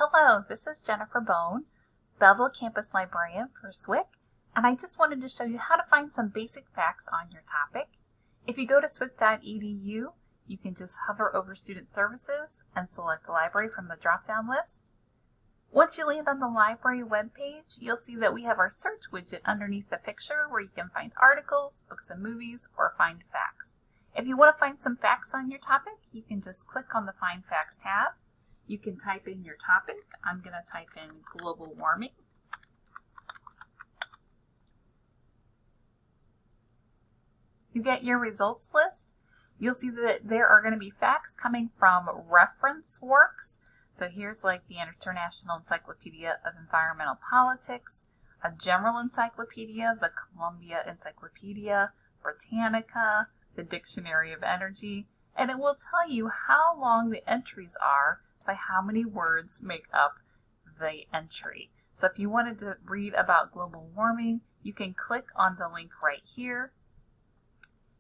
Hello, this is Jennifer Bone, Belleville Campus Librarian for SWIC, and I just wanted to show you how to find some basic facts on your topic. If you go to swic.edu, you can just hover over Student Services and select the library from the drop-down list. Once you land on the library webpage, you'll see that we have our search widget underneath the picture where you can find articles, books and movies, or find facts. If you want to find some facts on your topic, you can just click on the Find Facts tab. You can type in your topic. I'm going to type in global warming. You get your results list. You'll see that there are going to be facts coming from reference works. So here's like the International Encyclopedia of Environmental Politics, a general encyclopedia, the Columbia Encyclopedia, Britannica, the Dictionary of Energy, and it will tell you how long the entries are by how many words make up the entry. So if you wanted to read about global warming, you can click on the link right here.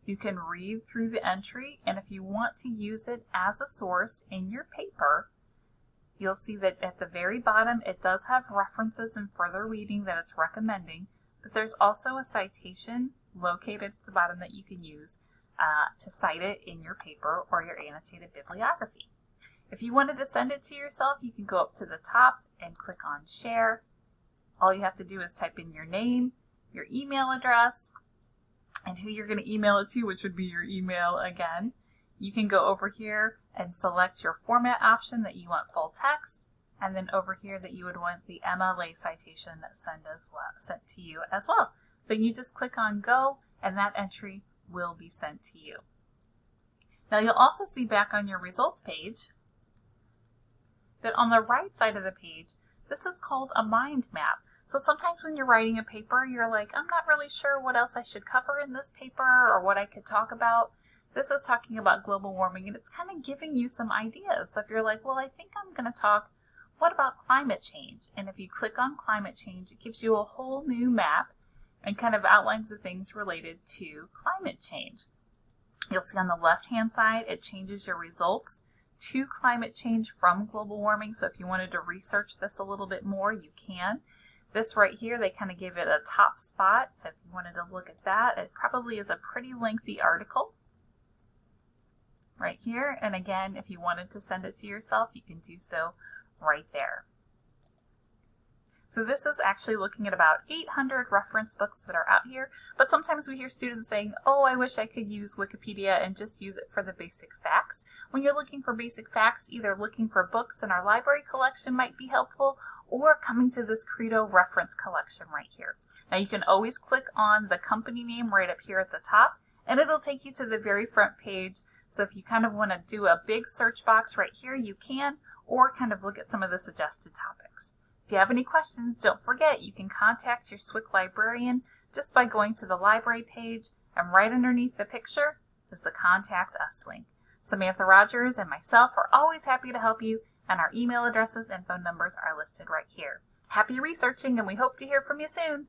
You can read through the entry, and if you want to use it as a source in your paper, you'll see that at the very bottom it does have references and further reading that it's recommending, but there's also a citation located at the bottom that you can use to cite it in your paper or your annotated bibliography. If you wanted to send it to yourself, you can go up to the top and click on Share. All you have to do is type in your name, your email address, and who you're going to email it to, which would be your email again. You can go over here and select your format option that you want full text, and then over here that you would want the MLA citation that's sent to you as well. Then you just click on Go, and that entry will be sent to you. Now you'll also see back on your results page that on the right side of the page, this is called a mind map. So sometimes when you're writing a paper, you're like, I'm not really sure what else I should cover in this paper or what I could talk about. This is talking about global warming, and it's kind of giving you some ideas. So if you're like, well, I think I'm going to talk, what about climate change? And if you click on climate change, it gives you a whole new map and kind of outlines the things related to climate change. You'll see on the left-hand side, it changes your results to climate change from global warming. So if you wanted to research this a little bit more, you can. This right here, they kind of give it a top spot. So if you wanted to look at that, it probably is a pretty lengthy article right here. And again, if you wanted to send it to yourself, you can do so right there. So this is actually looking at about 800 reference books that are out here, but sometimes we hear students saying, oh, I wish I could use Wikipedia and just use it for the basic facts. When you're looking for basic facts, either looking for books in our library collection might be helpful, or coming to this Credo reference collection right here. Now you can always click on the company name right up here at the top, and it'll take you to the very front page. So if you kind of want to do a big search box right here, you can, or kind of look at some of the suggested topics. If you have any questions, don't forget you can contact your SWIC librarian just by going to the library page, and right underneath the picture is the Contact Us link. Samantha Rogers and myself are always happy to help you, and our email addresses and phone numbers are listed right here. Happy researching, and we hope to hear from you soon.